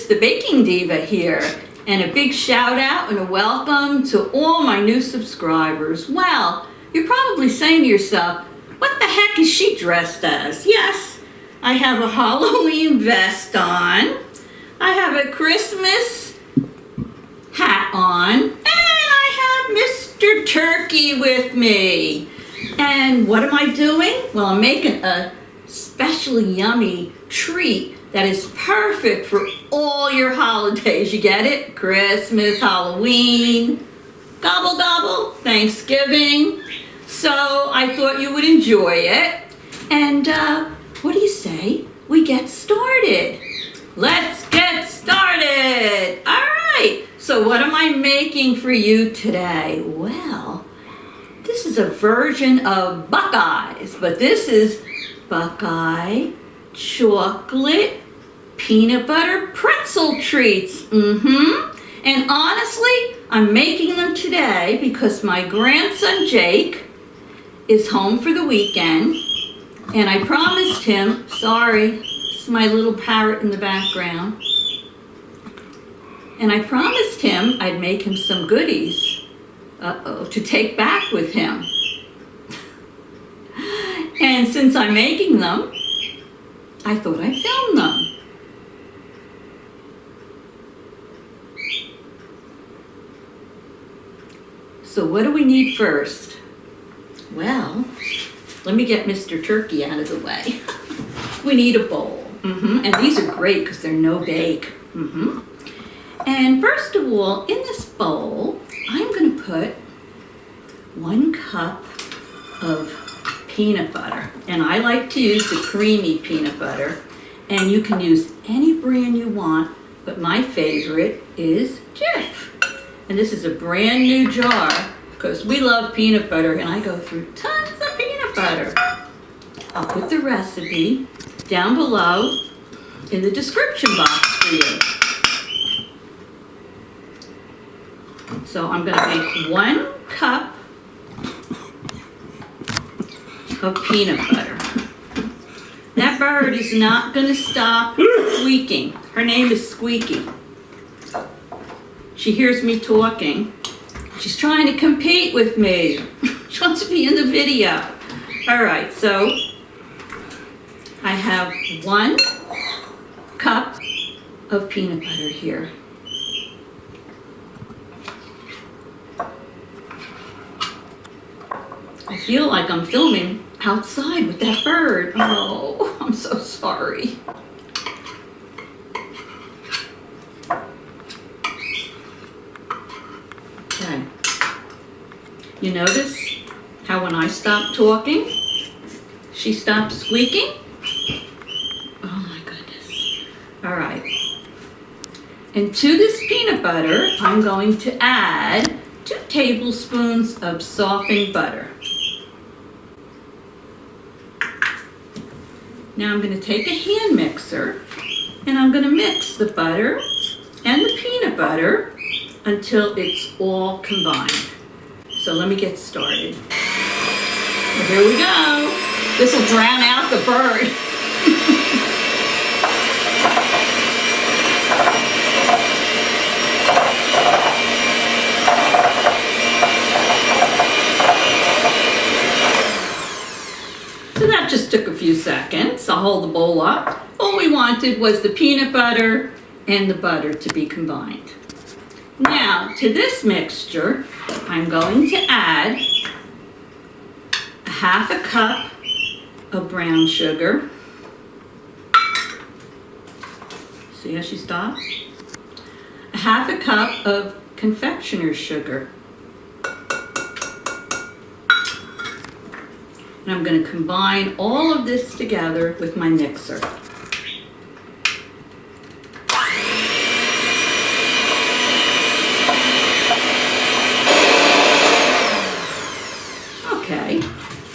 the Baking Diva here, and a big shout out and a welcome to all my new subscribers. Well, you're probably saying to yourself, what the heck is she dressed as? Yes, I have a Halloween vest on, I have a Christmas hat on, and I have Mr. Turkey with me. And what am I doing? Well, I'm making a specially yummy treat that is perfect for all your holidays. You get it? Christmas, Halloween, gobble gobble, Thanksgiving. So I thought you would enjoy it. And what do you say we get started? Let's get started. All right. So what am I making for you today? Well, this is a version of Buckeyes, but this is Buckeye chocolate peanut butter pretzel treats. And honestly, I'm making them today because my grandson Jake is home for the weekend, and I promised him, sorry, it's my little parrot in the background, and I promised him I'd make him some goodies to take back with him. And since I'm making them, I thought I'd film them. So what do we need first? Well, let me get Mr. Turkey out of the way. We need a bowl. And these are great because they're no bake. And first of all, in this bowl, I'm going to put 1 cup of peanut butter, and I like to use the creamy peanut butter, and you can use any brand you want, but my favorite is Jif. And this is a brand new jar because we love peanut butter, and I go through tons of peanut butter. I'll put the recipe down below in the description box for you. So I'm going to make 1 cup of peanut butter. That bird is not going to stop squeaking. Her name is Squeaky. She hears me talking. She's trying to compete with me. She wants to be in the video. All right, so I have 1 cup of peanut butter here. I feel like I'm filming outside with that bird. Oh, I'm so sorry. Okay. You notice how when I stop talking, she stops squeaking? Oh my goodness. All right. And to this peanut butter, I'm going to add 2 tablespoons of softened butter. Now I'm going to take a hand mixer and I'm going to mix the butter and the peanut butter until it's all combined. So let me get started. Well, here we go. This will drown out the bird. So that just took a few seconds. I'll hold the bowl up. All we wanted was the peanut butter and the butter to be combined. Now, to this mixture, I'm going to add a 1/2 cup of brown sugar. See how she stopped? A 1/2 cup of confectioner's sugar. And I'm going to combine all of this together with my mixer. Okay,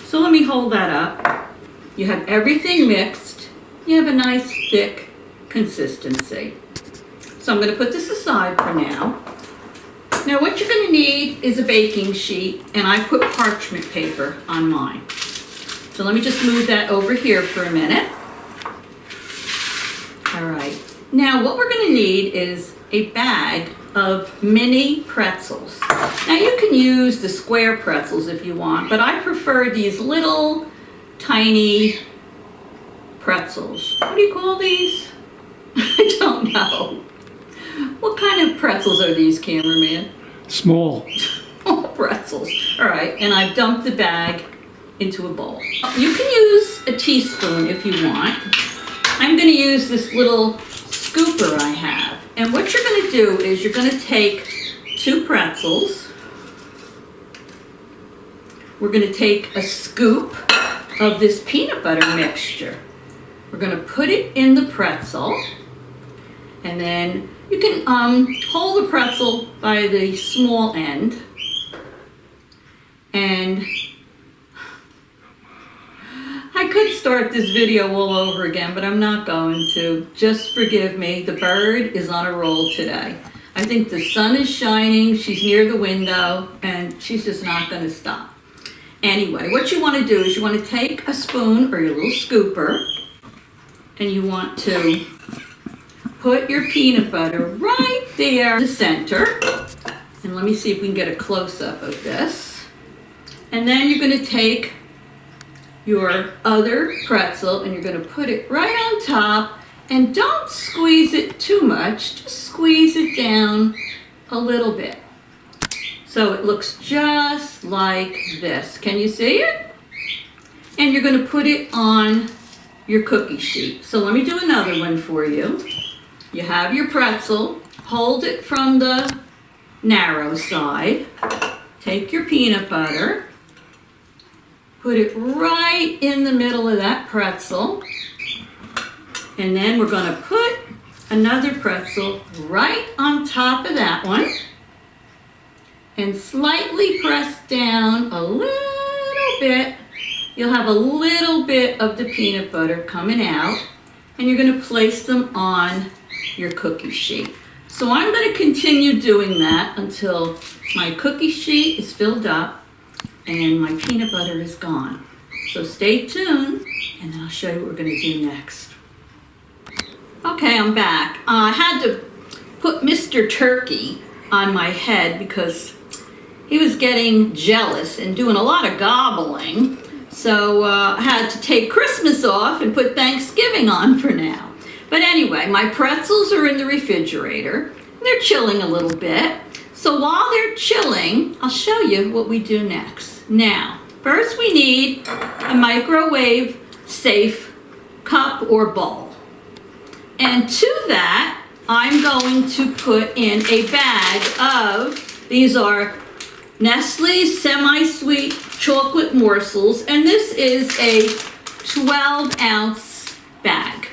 so let me hold that up. You have everything mixed. You have a nice thick consistency. So I'm going to put this aside for now. Now what you're going to need is a baking sheet, and I put parchment paper on mine. So let me just move that over here for a minute. All right, Now what we're going to need is a bag of mini pretzels. Now you can use the square pretzels if you want, but I prefer these little tiny pretzels. What do you call these? I don't know. What kind of pretzels are these, cameraman? Small. Small pretzels. All right, and I've dumped the bag into a bowl. You can use a teaspoon if you want. I'm going to use this little scooper I have. And what you're going to do is you're going to take 2 pretzels. We're going to take a scoop of this peanut butter mixture. We're going to put it in the pretzel, and then you can hold the pretzel by the small end, and I could start this video all over again, but I'm not going to. Just forgive me. The bird is on a roll today. I think the sun is shining, she's near the window, and she's just not going to stop. Anyway, what you want to do is you want to take a spoon or your little scooper, and you want to put your peanut butter right there in the center. And let me see if we can get a close-up of this. And then you're going to take your other pretzel and you're going to put it right on top. And don't squeeze it too much, just squeeze it down a little bit. So it looks just like this. Can you see it? And you're going to put it on your cookie sheet. So let me do another one for you. You have your pretzel, hold it from the narrow side, take your peanut butter, put it right in the middle of that pretzel, and then we're going to put another pretzel right on top of that one, and slightly press down a little bit. You'll have a little bit of the peanut butter coming out, and you're going to place them on your cookie sheet. So I'm going to continue doing that until my cookie sheet is filled up and my peanut butter is gone. So stay tuned, and then I'll show you what we're going to do next. Okay, I'm back. I had to put Mr. Turkey on my head because he was getting jealous and doing a lot of gobbling. So I had to take Christmas off and put Thanksgiving on for now. But anyway, my pretzels are in the refrigerator. They're chilling a little bit. So while they're chilling, I'll show you what we do next. Now, first we need a microwave safe cup or bowl. And to that, I'm going to put in a bag of, these are Nestle's semi-sweet chocolate morsels, and this is a 12-ounce bag.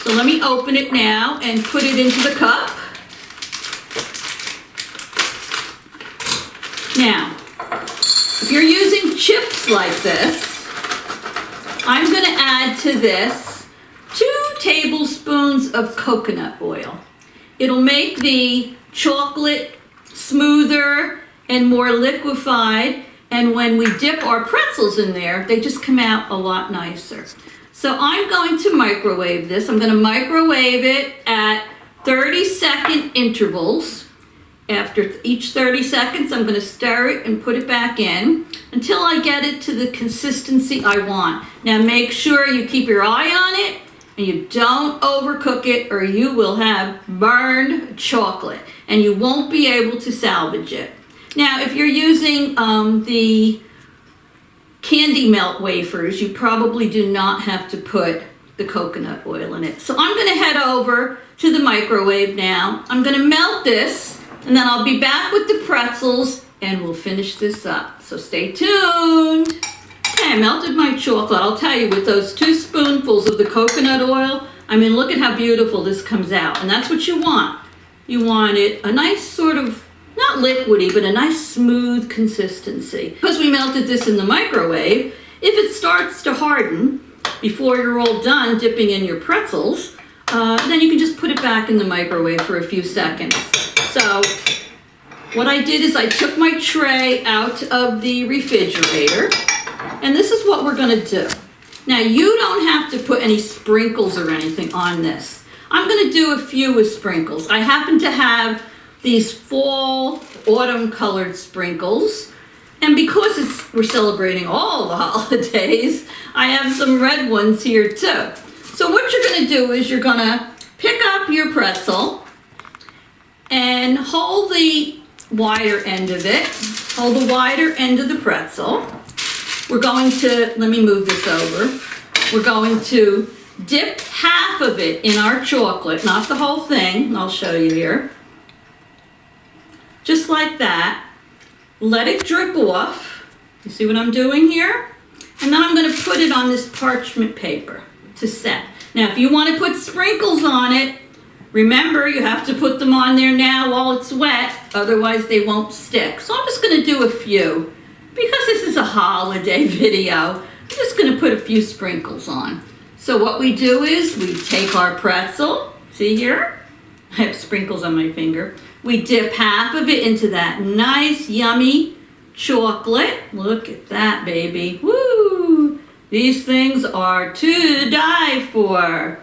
So let me open it now and put it into the cup. Now, if you're using chips like this, I'm going to add to this 2 tablespoons of coconut oil. It'll make the chocolate smoother and more liquefied, and when we dip our pretzels in there, they just come out a lot nicer. So I'm going to microwave this. I'm going to microwave it at 30-second intervals. After each 30 seconds, I'm going to stir it and put it back in until I get it to the consistency I want. Now make sure you keep your eye on it and you don't overcook it, or you will have burned chocolate and you won't be able to salvage it. Now if you're using the candy melt wafers, you probably do not have to put the coconut oil in it. So I'm going to head over to the microwave now. I'm going to melt this, and then I'll be back with the pretzels and we'll finish this up. So stay tuned. Okay, I melted my chocolate. I'll tell you, with those 2 spoonfuls of the coconut oil, I mean, look at how beautiful this comes out. And that's what you want. You want it a nice sort of, not liquidy, but a nice smooth consistency. Because we melted this in the microwave, if it starts to harden before you're all done dipping in your pretzels, then you can just put it back in the microwave for a few seconds. So what I did is I took my tray out of the refrigerator, and this is what we're going to do. Now you don't have to put any sprinkles or anything on this. I'm going to do a few with sprinkles. I happen to have these fall, autumn colored sprinkles. And because we're celebrating all the holidays, I have some red ones here too. So what you're going to do is you're going to pick up your pretzel and hold the wider end of it. Hold the wider end of the pretzel. We're going to, let me move this over. We're going to dip half of it in our chocolate, not the whole thing. I'll show you here. Just like that. Let it drip off. You see what I'm doing here? And then I'm going to put it on this parchment paper to set. Now, if you want to put sprinkles on it, remember you have to put them on there now while it's wet, otherwise they won't stick. So I'm just going to do a few. Because this is a holiday video, I'm just going to put a few sprinkles on. So what we do is we take our pretzel, see here? I have sprinkles on my finger. We dip half of it into that nice, yummy chocolate. Look at that, baby. Woo! These things are to die for.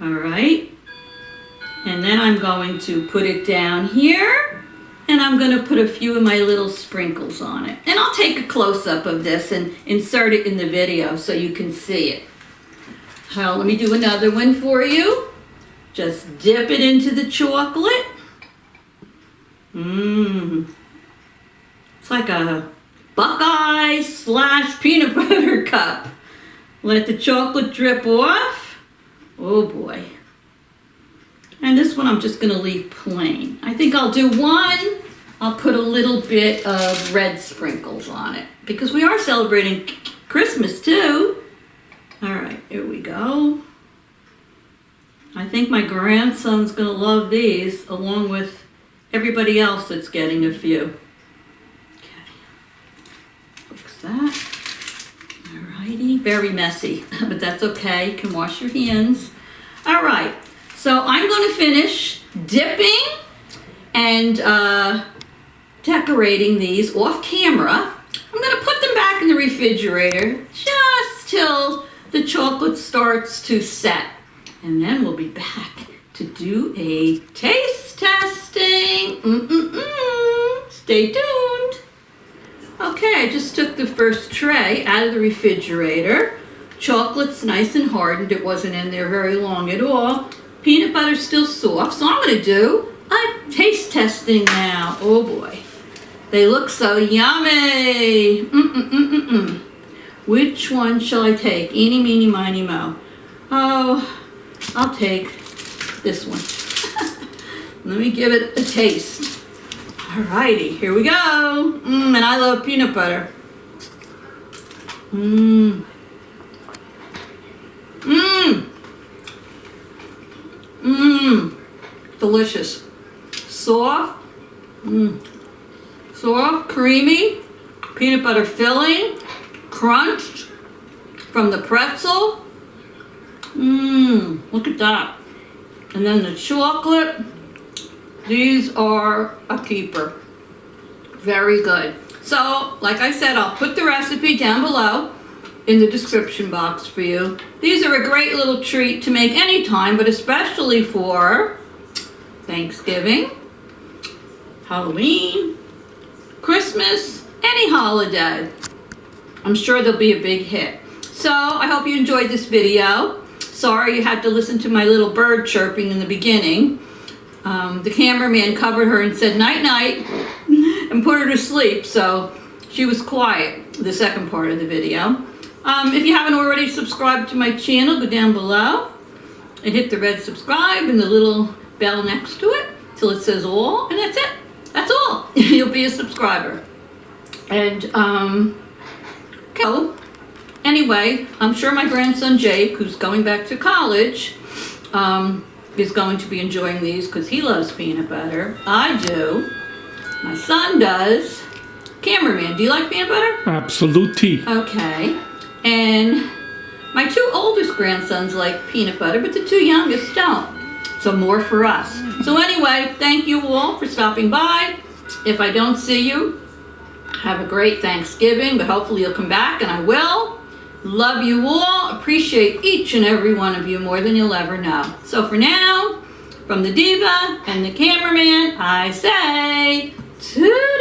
All right. And then I'm going to put it down here. And I'm going to put a few of my little sprinkles on it. And I'll take a close-up of this and insert it in the video so you can see it. Now, let me do another one for you. Just dip it into the chocolate. It's like a Buckeye / peanut butter cup. Let the chocolate drip off. Oh boy. And this one I'm just going to leave plain. I think I'll do one. I'll put a little bit of red sprinkles on it because we are celebrating Christmas too. All right, here we go. I think my grandson's going to love these along with everybody else that's getting a few. Okay. Fix that. All righty. Very messy, but that's okay. You can wash your hands. All right. So I'm going to finish dipping and decorating these off camera. I'm going to put them back in the refrigerator just till the chocolate starts to set. And then we'll be back to do a taste testing. Stay tuned. Okay, I just took the first tray out of the refrigerator. Chocolate's nice and hardened. It wasn't in there very long at all. Peanut butter's still soft, so I'm going to do a taste testing now. Oh boy. They look so yummy. Which one shall I take? Eeny, meeny, miny, mo. Oh, I'll take this one. Let me give it a taste. Alrighty, here we go. And I love peanut butter. Delicious. Soft. Soft, creamy, peanut butter filling, crunched from the pretzel. Look at that. And then the chocolate. These are a keeper. Very good. So, like I said, I'll put the recipe down below in the description box for you. These are a great little treat to make anytime, but especially for Thanksgiving, Halloween, Christmas, any holiday. I'm sure they'll be a big hit. So I hope you enjoyed this video. Sorry you had to listen to my little bird chirping in the beginning. The cameraman covered her and said night night and put her to sleep, so she was quiet the second part of the video. If you haven't already subscribed to my channel, go down below and hit the red subscribe and the little bell next to it till it says all, and that's it. That's all. You'll be a subscriber. And so anyway, I'm sure my grandson Jake, who's going back to college, is going to be enjoying these because he loves peanut butter. I do. My son does. Cameraman, do you like peanut butter? Absolutely. Okay. And my two oldest grandsons like peanut butter, but the two youngest don't. So more for us. So anyway, thank you all for stopping by. If I don't see you, have a great Thanksgiving, but hopefully you'll come back, and I will. Love you all. Appreciate each and every one of you more than you'll ever know. So for now, from the Diva and the cameraman, I say, toodaloo.